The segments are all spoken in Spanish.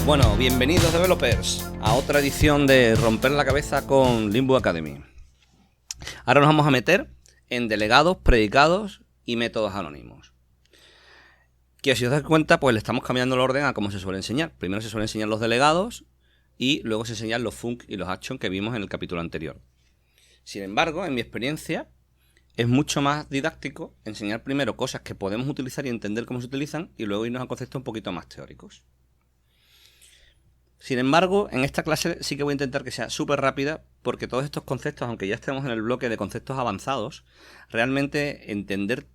Bueno, bienvenidos developers a otra edición de Romper la Cabeza con Limbo Academy. Ahora nos vamos a meter en delegados, predicados y métodos anónimos. Que si os dais cuenta, pues le estamos cambiando el orden a cómo se suele enseñar. Primero se suelen enseñar los delegados y luego se enseñan los func y los action que vimos en el capítulo anterior. Sin embargo, en mi experiencia, es mucho más didáctico enseñar primero cosas que podemos utilizar y entender cómo se utilizan y luego irnos a conceptos un poquito más teóricos. Sin embargo, en esta clase sí que voy a intentar que sea súper rápida porque todos estos conceptos, aunque ya estemos en el bloque de conceptos avanzados, realmente entender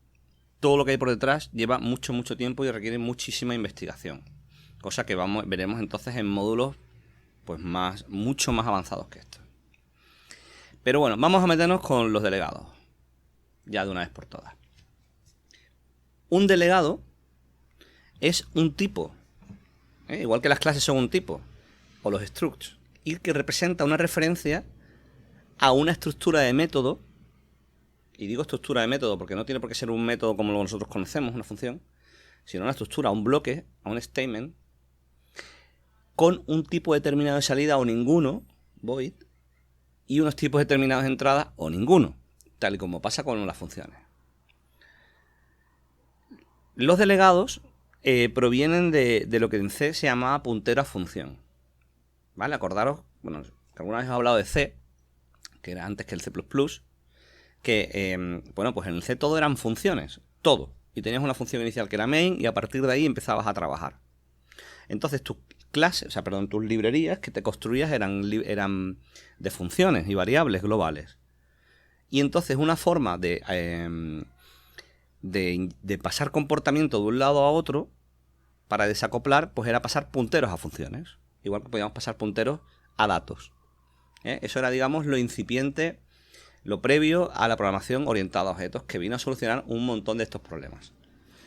todo lo que hay por detrás lleva mucho tiempo y requiere muchísima investigación. Cosa que veremos entonces en módulos pues mucho más avanzados que estos. Pero bueno, vamos a meternos con los delegados. Ya de una vez por todas. Un delegado es un tipo. Igual que las clases son un tipo. O los structs. Y que representa una referencia a una estructura de método. Y digo estructura de método porque no tiene por qué ser un método como lo nosotros conocemos, una función. Sino una estructura, a un bloque, a un statement. Con un tipo determinado de salida o ninguno, void. Y unos tipos determinados de entrada o ninguno. Tal y como pasa con las funciones. Los delegados provienen de lo que en C se llamaba puntero a función. ¿Vale? Acordaros, bueno, que alguna vez he hablado de C, que era antes que el C++, que, bueno, pues en el C todo eran funciones, todo. Y tenías una función inicial que era main y a partir de ahí empezabas a trabajar. Entonces tus clases, tus librerías que te construías eran de funciones y variables globales. Y entonces una forma de pasar comportamiento de un lado a otro para desacoplar, pues era pasar punteros a funciones. Igual que podíamos pasar punteros a datos. Eso era, digamos, lo incipiente, lo previo a la programación orientada a objetos, que vino a solucionar un montón de estos problemas.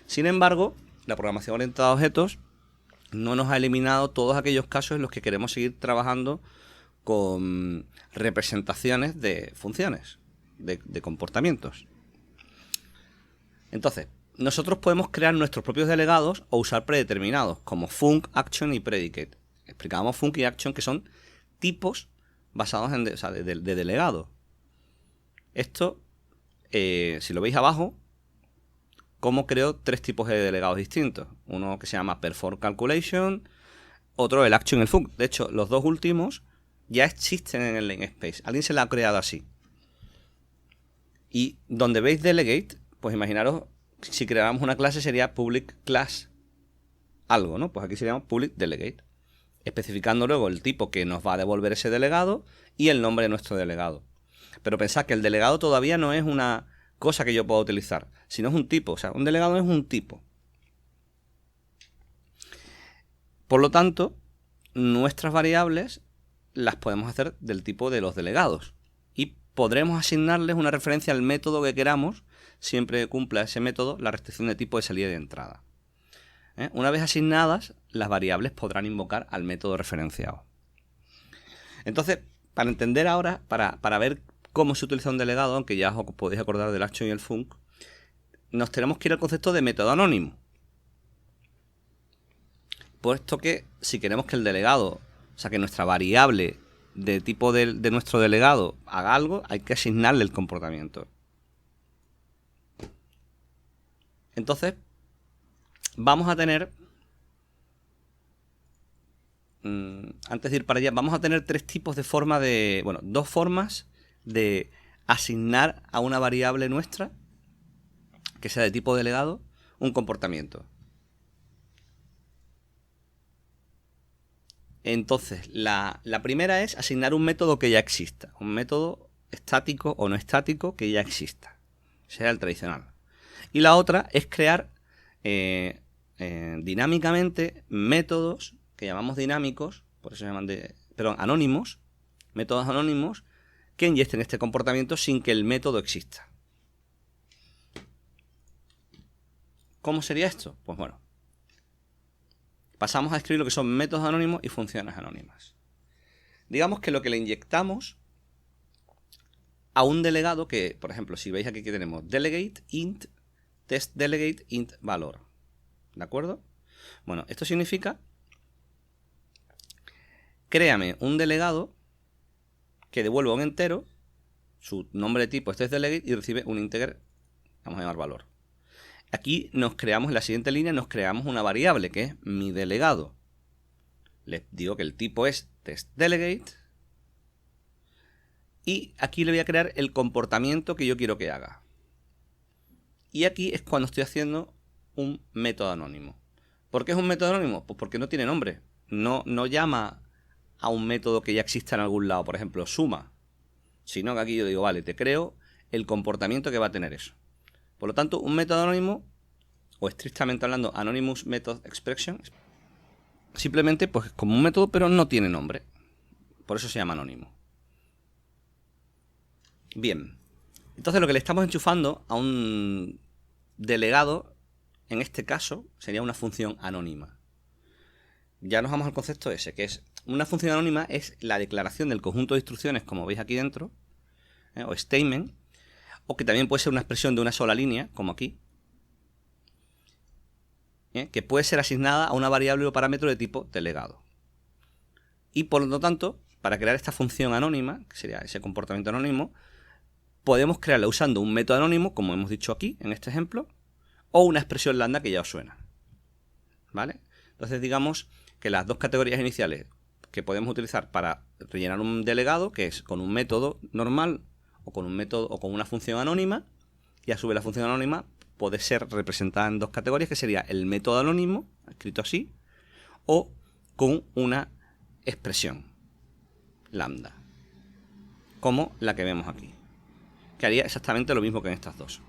Sin embargo, la programación orientada a objetos no nos ha eliminado todos aquellos casos en los que queremos seguir trabajando con representaciones de funciones, de comportamientos. Entonces, nosotros podemos crear nuestros propios delegados o usar predeterminados, como func, action y predicate. Explicábamos func y action, que son tipos basados en de delegado. Esto, si lo veis abajo, como creo tres tipos de delegados distintos. Uno que se llama perform calculation, otro el action y el func. De hecho, los dos últimos ya existen en el namespace. Alguien se lo ha creado así. Y donde veis delegate, pues imaginaros, si creáramos una clase sería public class algo, ¿no? Pues aquí sería public delegate. Especificando luego el tipo que nos va a devolver ese delegado y el nombre de nuestro delegado. Pero pensad que el delegado todavía no es una cosa que yo pueda utilizar, sino es un tipo. O sea, un delegado es un tipo. Por lo tanto, nuestras variables las podemos hacer del tipo de los delegados. Y podremos asignarles una referencia al método que queramos, siempre que cumpla ese método la restricción de tipo de salida y de entrada. Una vez asignadas, las variables podrán invocar al método referenciado. Entonces, para entender ahora, para ver cómo se utiliza un delegado, aunque ya os podéis acordar del action y el func, nos tenemos que ir al concepto de método anónimo. Puesto que si queremos que el delegado, o sea, que nuestra variable de tipo de nuestro delegado haga algo, hay que asignarle el comportamiento. Entonces, vamos a tener, antes de ir para allá, vamos a tener dos formas de asignar a una variable nuestra, que sea de tipo delegado, un comportamiento. Entonces, la primera es asignar un método que ya exista, un método estático o no estático que ya exista, sea el tradicional. Y la otra es crear dinámicamente métodos que llamamos dinámicos, por eso se llaman anónimos, métodos anónimos que inyecten este comportamiento sin que el método exista. ¿Cómo sería esto? Pues bueno, pasamos a escribir lo que son métodos anónimos y funciones anónimas. Digamos que lo que le inyectamos a un delegado que, por ejemplo, si veis aquí que tenemos delegate int test delegate int valor. ¿De acuerdo? Bueno, esto significa créame un delegado que devuelva un entero, su nombre de tipo, este es delegate, y recibe un integer, vamos a llamar valor. Aquí nos creamos, en la siguiente línea, nos creamos una variable que es mi delegado. Les digo que el tipo es testDelegate. Y aquí le voy a crear el comportamiento que yo quiero que haga. Y aquí es cuando estoy haciendo un método anónimo. ¿Por qué es un método anónimo? Pues porque no tiene nombre. No llama a un método que ya exista en algún lado, por ejemplo, suma. Sino que aquí yo digo, vale, te creo el comportamiento que va a tener eso. Por lo tanto, un método anónimo, o estrictamente hablando, Anonymous Method Expression, simplemente pues como un método, pero no tiene nombre. Por eso se llama anónimo. Bien. Entonces lo que le estamos enchufando a un delegado, en este caso, sería una función anónima. Ya nos vamos al concepto ese, que es una función anónima es la declaración del conjunto de instrucciones, como veis aquí dentro, o statement, o que también puede ser una expresión de una sola línea, como aquí, que puede ser asignada a una variable o parámetro de tipo delegado. Y por lo tanto, para crear esta función anónima, que sería ese comportamiento anónimo, podemos crearla usando un método anónimo, como hemos dicho aquí, en este ejemplo, o una expresión lambda que ya os suena. ¿Vale? Entonces digamos que las dos categorías iniciales que podemos utilizar para rellenar un delegado, que es con un método normal o con un método o con una función anónima, y a su vez la función anónima puede ser representada en dos categorías, que sería el método anónimo, escrito así, o con una expresión lambda, como la que vemos aquí, que haría exactamente lo mismo que en estas dos.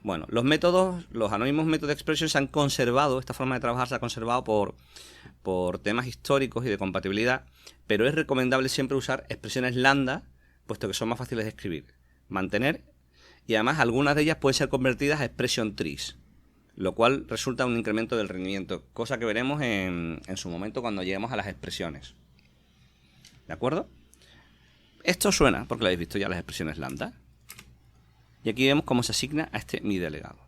Bueno, los métodos, los Anonymous Method Expression se han conservado, esta forma de trabajar se ha conservado por temas históricos y de compatibilidad, pero es recomendable siempre usar expresiones lambda, puesto que son más fáciles de escribir, mantener, y además algunas de ellas pueden ser convertidas a expression trees, lo cual resulta un incremento del rendimiento, cosa que veremos en su momento cuando lleguemos a las expresiones. ¿De acuerdo? Esto suena, porque lo habéis visto ya, las expresiones lambda. Y aquí vemos cómo se asigna a este mi delegado.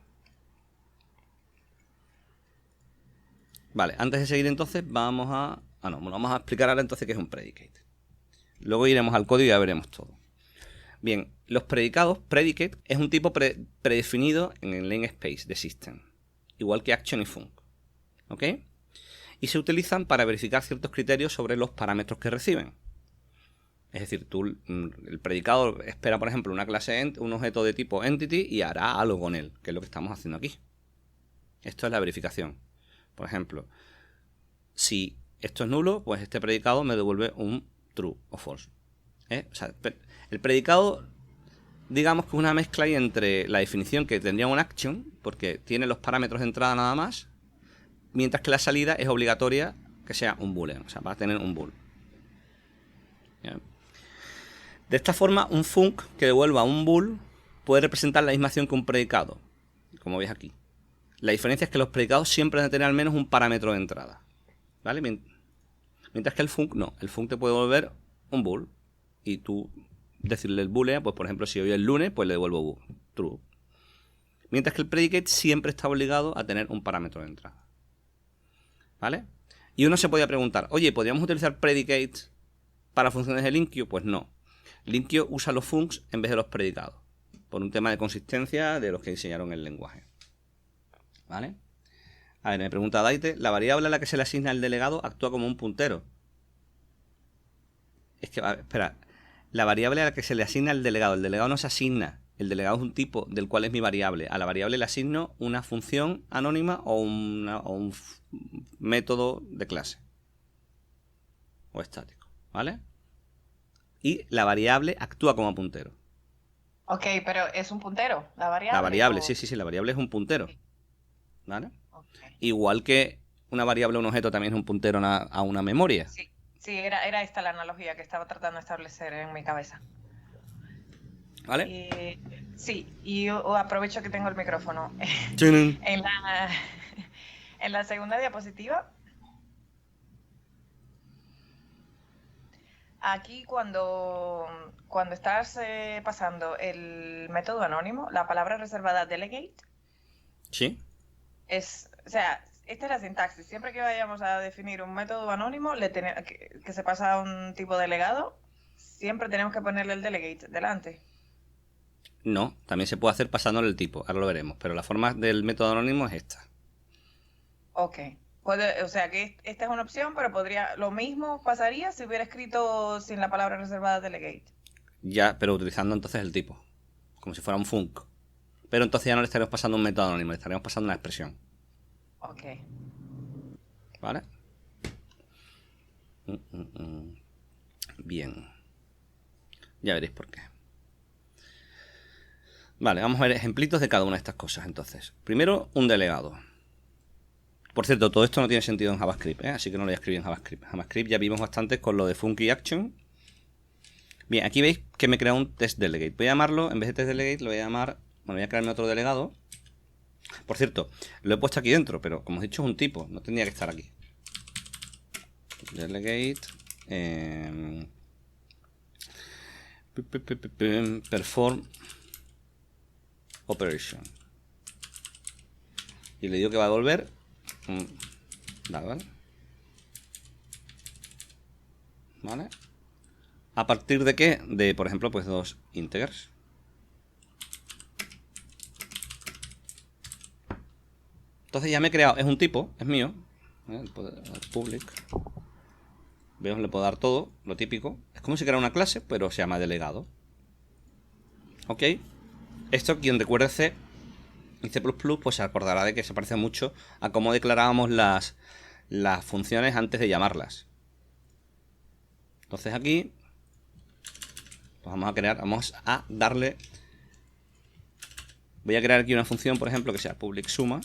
Vale, antes de seguir entonces vamos a explicar ahora entonces qué es un predicate. Luego iremos al código y ya veremos todo. Bien, los predicados, predicate, es un tipo predefinido en el namespace de system, igual que action y func. ¿Ok? Y se utilizan para verificar ciertos criterios sobre los parámetros que reciben. Es decir, el predicado espera, por ejemplo, una clase un objeto de tipo entity y hará algo con él, que es lo que estamos haciendo aquí. Esto es la verificación. Por ejemplo, si esto es nulo, pues este predicado me devuelve un true o false. O sea, el predicado, digamos que es una mezcla ahí entre la definición que tendría un action, porque tiene los parámetros de entrada nada más, mientras que la salida es obligatoria que sea un boolean, o sea, va a tener un bool. ¿Bien? De esta forma, un func que devuelva un bool puede representar la misma acción que un predicado, como veis aquí. La diferencia es que los predicados siempre deben tener al menos un parámetro de entrada, ¿vale? Mientras que el func no. El func te puede devolver un bool y tú decirle el boolean, pues por ejemplo, si hoy es lunes, pues le devuelvo true. Mientras que el predicate siempre está obligado a tener un parámetro de entrada, ¿vale? Y uno se podría preguntar, oye, ¿podríamos utilizar predicates para funciones de LINQ? Pues no. LINQ usa los funcs en vez de los predicados, por un tema de consistencia de los que diseñaron el lenguaje. ¿Vale? A ver, me pregunta Daite, ¿la variable a la que se le asigna el delegado actúa como un puntero? Es que, espera, la variable a la que se le asigna el delegado no se asigna. El delegado es un tipo del cual es mi variable. A la variable le asigno una función anónima o un método de clase. O estático, ¿vale? Y la variable actúa como puntero. Ok, pero ¿es un puntero la variable? La variable, sí, la variable es un puntero. ¿Vale? Okay. Igual que una variable o un objeto también es un puntero a una memoria. Sí, era esta la analogía que estaba tratando de establecer en mi cabeza. ¿Vale? Sí, y yo aprovecho que tengo el micrófono. en la segunda diapositiva, aquí cuando estás pasando el método anónimo, la palabra reservada delegate, sí, o sea, esta es la sintaxis. Siempre que vayamos a definir un método anónimo que se pasa a un tipo delegado, siempre tenemos que ponerle el delegate delante. No, también se puede hacer pasándole el tipo, ahora lo veremos, pero la forma del método anónimo es esta. Ok. O sea que esta es una opción, pero lo mismo pasaría si hubiera escrito sin la palabra reservada delegate. Ya, pero utilizando entonces el tipo, como si fuera un func. Pero entonces ya no le estaremos pasando un método anónimo, le estaremos pasando una expresión. Ok. ¿Vale? Bien. Ya veréis por qué. Vale, vamos a ver ejemplitos de cada una de estas cosas entonces. Primero, un delegado. Por cierto, todo esto no tiene sentido en JavaScript, ¿eh? Así que no lo voy a escribir en JavaScript. En JavaScript ya vimos bastante con lo de funky action. Bien, aquí veis que me crea un test delegate. Voy a llamarlo, en vez de test delegate, lo voy a llamar... Bueno, voy a crearme otro delegado. Por cierto, lo he puesto aquí dentro, pero como os he dicho es un tipo, no tendría que estar aquí. Delegate... perform operation. Y le digo que va a devolver... ¿Vale? ¿Vale? ¿A partir de qué? De, por ejemplo, pues 2 integers. Entonces ya me he creado, es un tipo, es mío. Public. Veo, le puedo dar todo, lo típico. Es como si creara una clase, pero se llama delegado. ¿Ok? Esto, quien recuerde C y C++, pues se acordará de que se parece mucho a cómo declarábamos las funciones antes de llamarlas. Entonces aquí pues vamos a darle... Voy a crear aquí una función, por ejemplo, que sea public suma.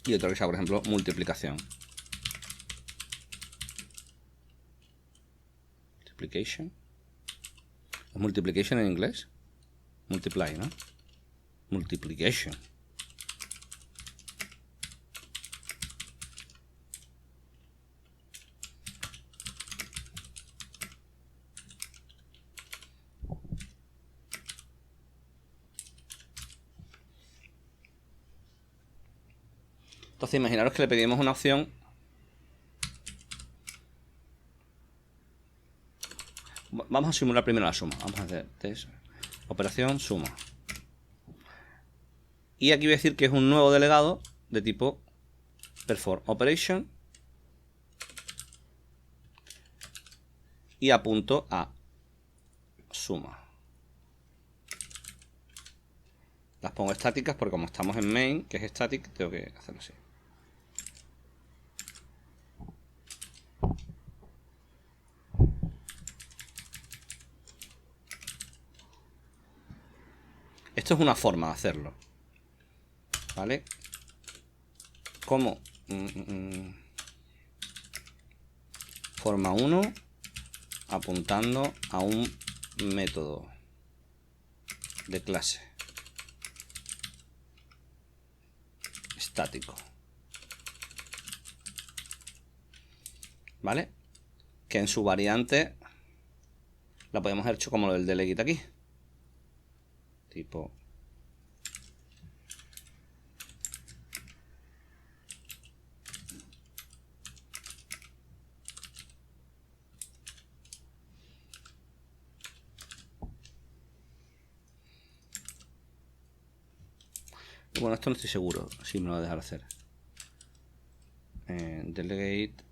Y otro que sea, por ejemplo, multiplicación. Multiplication. ¿Es multiplication en inglés? Multiply, ¿no? Multiplication. Entonces imaginaros que le pedimos una opción. Vamos a simular primero la suma. Vamos a hacer test, operación suma. Y aquí voy a decir que es un nuevo delegado de tipo perform operation. Y apunto a suma. Las pongo estáticas porque como estamos en main, que es static, tengo que hacerlo así. Esto es una forma de hacerlo. ¿Vale? Como forma 1 apuntando a un método de clase estático. ¿Vale? Que en su variante la podemos haber hecho como lo del delegate aquí. Tipo... Bueno, esto no estoy seguro si me lo va a dejar hacer. Delegate.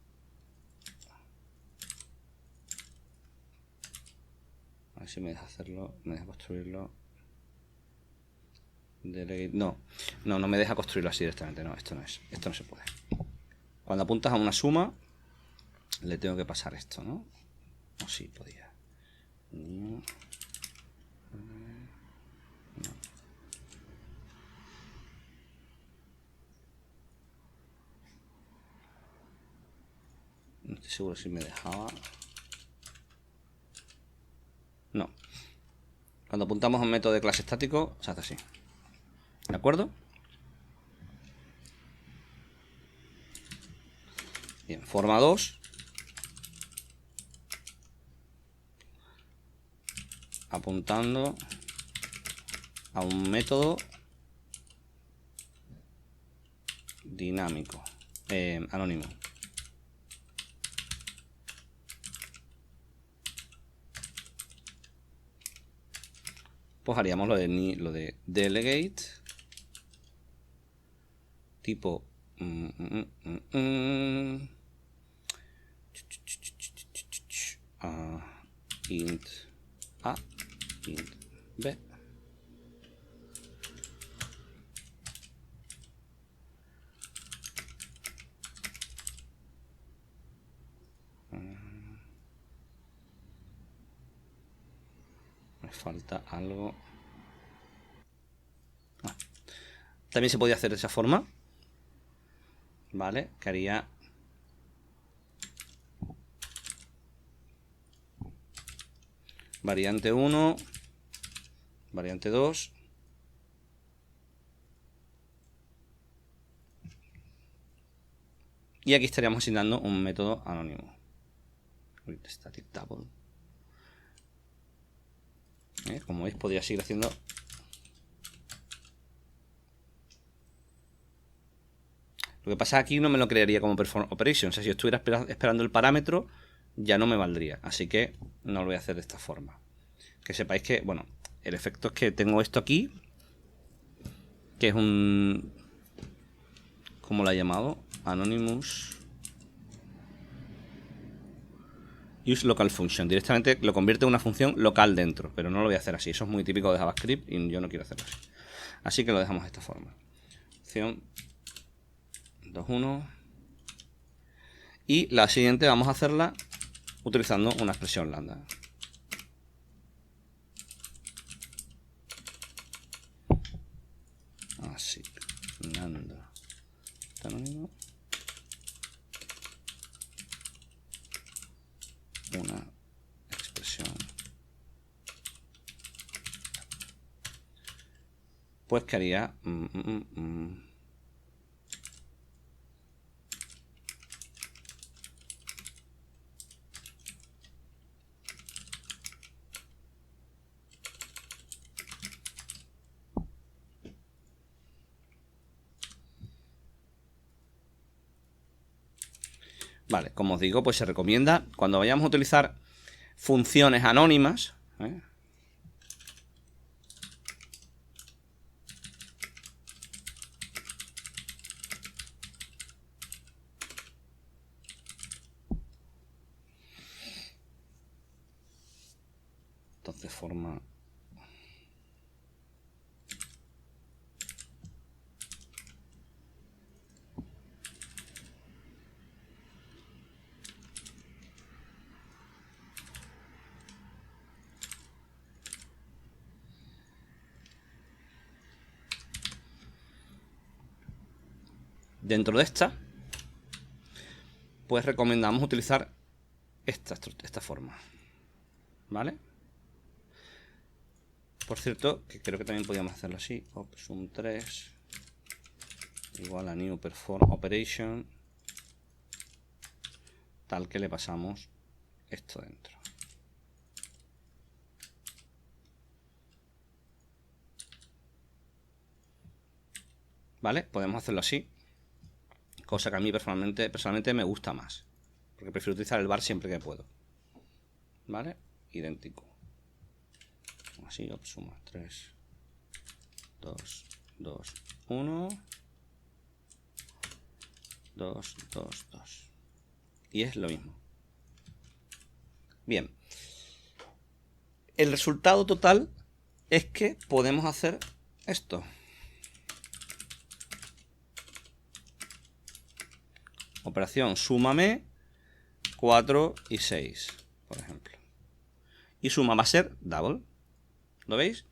A ver si me deja hacerlo, me deja construirlo. Delegate. No, no me deja construirlo así directamente. No, esto no es. Esto no se puede. Cuando apuntas a una suma, le tengo que pasar esto, ¿no? O sí, podía. No. No estoy seguro si me dejaba. No. Cuando apuntamos a un método de clase estático, se hace así. ¿De acuerdo? Bien, forma 2. Apuntando a un método dinámico, anónimo. Pues haríamos lo de delegate tipo int a, int b. Me falta algo. También se podía hacer de esa forma, ¿vale? Que haría variante 1, variante 2. Y aquí estaríamos asignando un método anónimo. Static double. Como veis, podría seguir haciendo. Lo que pasa aquí no me lo crearía como perform operation. O sea, si yo estuviera esperando el parámetro, ya no me valdría. Así que no lo voy a hacer de esta forma. Que sepáis que, bueno, el efecto es que tengo esto aquí, que es un... ¿Cómo lo ha llamado? Anonymous Use Local Function. Directamente lo convierte en una función local dentro, pero no lo voy a hacer así. Eso es muy típico de JavaScript y yo no quiero hacerlo así. Así que lo dejamos de esta forma. Opción 2.1. Y la siguiente vamos a hacerla utilizando una expresión lambda. Así. Lambda. Anónimo. Una expresión. Pues que haría vale, como os digo, pues se recomienda cuando vayamos a utilizar funciones anónimas, entonces forma dentro de esta, pues recomendamos utilizar esta forma, ¿vale? Por cierto, que creo que también podríamos hacerlo así. Sum 3 igual a new perform operation, tal que le pasamos esto dentro. ¿Vale? Podemos hacerlo así. Cosa que a mí personalmente me gusta más. Porque prefiero utilizar el var siempre que puedo. ¿Vale? Idéntico. Así, suma 3, 2, 2, 1, 2, 2, 2. Y es lo mismo. Bien. El resultado total es que podemos hacer esto. Operación súmame 4 y 6, por ejemplo. Y suma va a ser double. ¿Lo veis?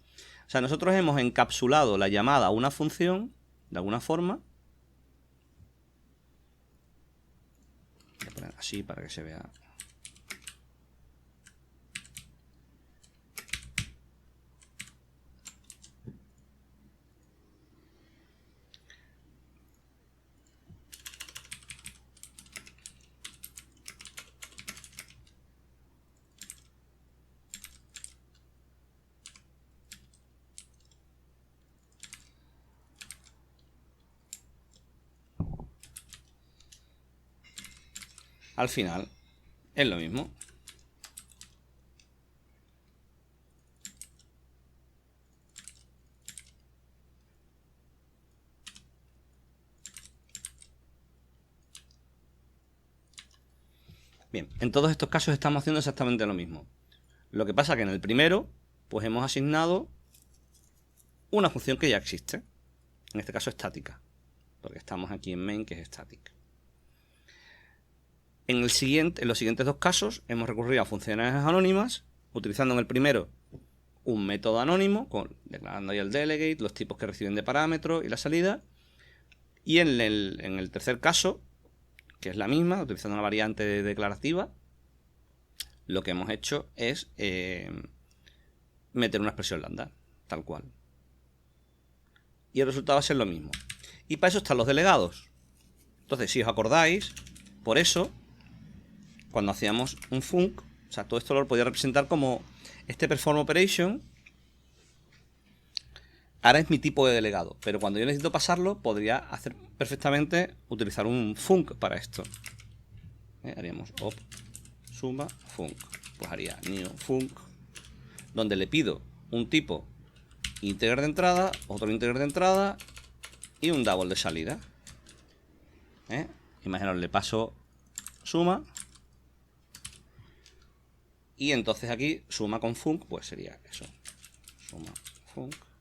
O sea, nosotros hemos encapsulado la llamada a una función, de alguna forma. Voy a poner así para que se vea. al final es lo mismo. Bien, en todos estos casos estamos haciendo exactamente lo mismo. Lo que pasa que en el primero, pues hemos asignado una función que ya existe. En este caso estática, porque estamos aquí en main, que es static. En los siguientes dos casos hemos recurrido a funciones anónimas, utilizando en el primero un método anónimo, declarando ahí el delegate, los tipos que reciben de parámetros y la salida. Y en el tercer caso, que es la misma, utilizando una variante declarativa, lo que hemos hecho es meter una expresión lambda, tal cual. Y el resultado va a ser lo mismo. Y para eso están los delegados. Entonces, si os acordáis, por eso, cuando hacíamos un func, o sea, todo esto lo podía representar como este perform operation. Ahora es mi tipo de delegado, pero cuando yo necesito pasarlo, podría hacer perfectamente utilizar un func para esto. Haríamos op suma func. Pues haría new func, donde le pido un tipo integer de entrada, otro integer de entrada y un double de salida. Imaginaos, le paso suma. Y entonces aquí suma con func, pues sería eso. Suma func.